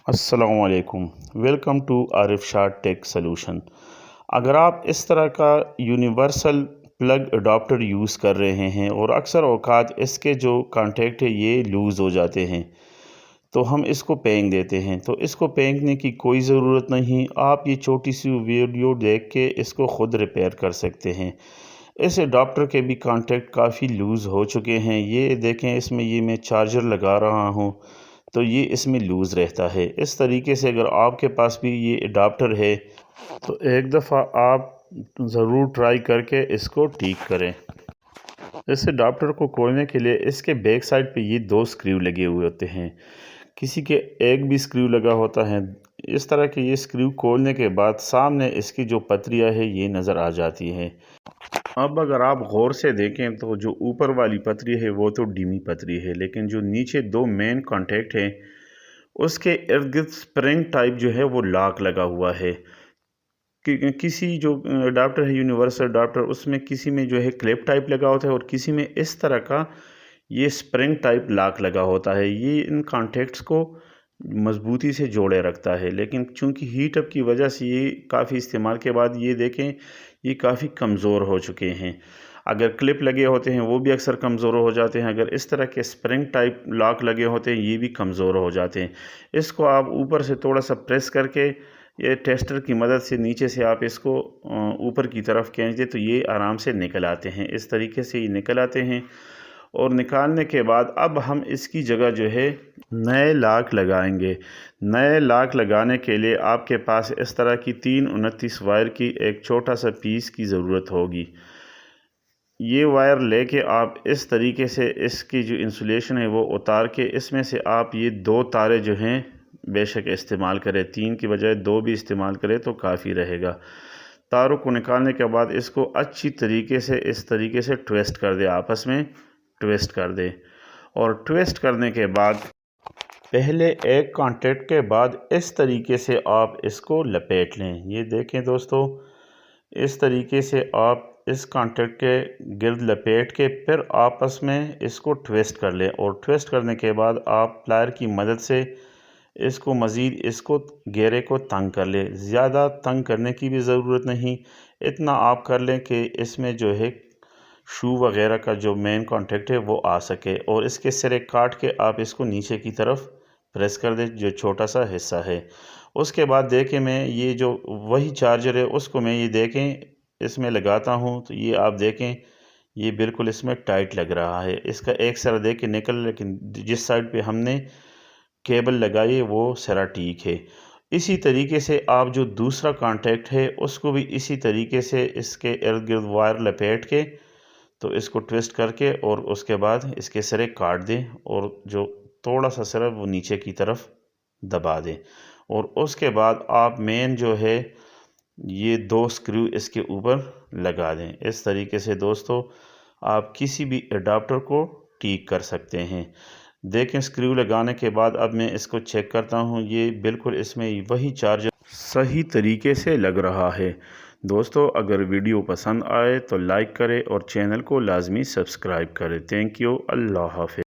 السلام علیکم، welcome to Arif Shah tech solution. اگر آپ اس طرح کا یونیورسل پلگ اڈاپٹر یوز کر رہے ہیں اور اکثر اوقات اس کے جو کانٹیکٹ ہے یہ لوز ہو جاتے ہیں تو ہم اس کو پینگ دیتے ہیں، تو اس کو پینگنے کی کوئی ضرورت نہیں۔ آپ یہ چھوٹی سی ویڈیو دیکھ کے اس کو خود ریپیئر کر سکتے ہیں۔ اس اڈاپٹر کے بھی کانٹیکٹ کافی لوز ہو چکے ہیں، یہ دیکھیں اس میں یہ میں چارجر لگا رہا ہوں تو یہ اس میں لوز رہتا ہے۔ اس طریقے سے اگر آپ کے پاس بھی یہ اڈاپٹر ہے تو ایک دفعہ آپ ضرور ٹرائی کر کے اس کو ٹھیک کریں۔ اس اڈاپٹر کو کھولنے کے لیے اس کے بیک سائڈ پہ یہ 2 سکریو لگے ہوئے ہوتے ہیں، کسی کے ایک بھی سکریو لگا ہوتا ہے۔ اس طرح کے یہ سکریو کھولنے کے بعد سامنے اس کی جو پتریاں ہے یہ نظر آ جاتی ہے۔ اب اگر آپ غور سے دیکھیں تو جو اوپر والی پتری ہے وہ تو ڈیمی پتری ہے، لیکن جو نیچے 2 مین کانٹیکٹ ہیں اس کے ارد گرد سپرنگ ٹائپ جو ہے وہ لاک لگا ہوا ہے۔ کسی جو اڈاپٹر ہے یونیورسل اڈاپٹر اس میں کسی میں جو ہے کلپ ٹائپ لگا ہوتا ہے اور کسی میں اس طرح کا یہ سپرنگ ٹائپ لاک لگا ہوتا ہے۔ یہ ان کانٹیکٹس کو مضبوطی سے جوڑے رکھتا ہے، لیکن چونکہ ہیٹ اپ کی وجہ سے یہ کافی استعمال کے بعد یہ دیکھیں یہ کافی کمزور ہو چکے ہیں۔ اگر کلپ لگے ہوتے ہیں وہ بھی اکثر کمزور ہو جاتے ہیں، اگر اس طرح کے سپرنگ ٹائپ لاک لگے ہوتے ہیں یہ بھی کمزور ہو جاتے ہیں۔ اس کو آپ اوپر سے تھوڑا سا پریس کر کے یہ ٹیسٹر کی مدد سے نیچے سے آپ اس کو اوپر کی طرف کھینچ دیں تو یہ آرام سے نکل آتے ہیں۔ اس طریقے سے یہ نکل آتے ہیں، اور نکالنے کے بعد اب ہم اس کی جگہ جو ہے نئے لاک لگائیں گے۔ نئے لاک لگانے کے لیے آپ کے پاس اس طرح کی 329 وائر کی ایک چھوٹا سا پیس کی ضرورت ہوگی۔ یہ وائر لے کے آپ اس طریقے سے اس کی جو انسولیشن ہے وہ اتار کے اس میں سے آپ یہ 2 تارے جو ہیں بے شک استعمال کریں، 3 کی بجائے 2 بھی استعمال کریں تو کافی رہے گا۔ تاروں کو نکالنے کے بعد اس کو اچھی طریقے سے اس طریقے سے ٹویسٹ کر دیں، آپس میں ٹویسٹ کر دیں، اور ٹویسٹ کرنے کے بعد پہلے ایک کانٹیکٹ کے بعد اس طریقے سے آپ اس کو لپیٹ لیں۔ یہ دیکھیں دوستو، اس طریقے سے آپ اس کانٹیکٹ کے گرد لپیٹ کے پھر آپس میں اس کو ٹویسٹ کر لیں، اور ٹویسٹ کرنے کے بعد آپ پلائر کی مدد سے اس کو مزید اس کو گیرے کو تنگ کر لیں۔ زیادہ تنگ کرنے کی بھی ضرورت نہیں، اتنا آپ کر لیں کہ اس میں جو ہے شو وغیرہ کا جو مین کانٹیکٹ ہے وہ آ سکے، اور اس کے سرے کاٹ کے آپ اس کو نیچے کی طرف پریس کر دیں جو چھوٹا سا حصہ ہے۔ اس کے بعد دیکھیں میں یہ جو وہی چارجر ہے اس کو میں یہ دیکھیں اس میں لگاتا ہوں تو یہ آپ دیکھیں یہ بالکل اس میں ٹائٹ لگ رہا ہے۔ اس کا ایک سر دیکھ کے نکل، لیکن جس سائڈ پہ ہم نے کیبل لگائی وہ سرا ٹھیک ہے۔ اسی طریقے سے آپ جو دوسرا کانٹیکٹ ہے اس کو بھی اسی طریقے سے اس کے ارد گرد وائر لپیٹ کے تو اس کو ٹویسٹ کر کے اور اس کے بعد اس کے سرے کاٹ دیں، اور جو تھوڑا سا سرا وہ نیچے کی طرف دبا دیں، اور اس کے بعد آپ مین جو ہے یہ 2 سکریو اس کے اوپر لگا دیں۔ اس طریقے سے دوستو آپ کسی بھی اڈاپٹر کو ٹھیک کر سکتے ہیں۔ دیکھیں سکریو لگانے کے بعد اب میں اس کو چیک کرتا ہوں، یہ بالکل اس میں وہی چارجر صحیح طریقے سے لگ رہا ہے۔ دوستو اگر ویڈیو پسند آئے تو لائک کریں اور چینل کو لازمی سبسکرائب کریں۔ تھینک یو، اللہ حافظ۔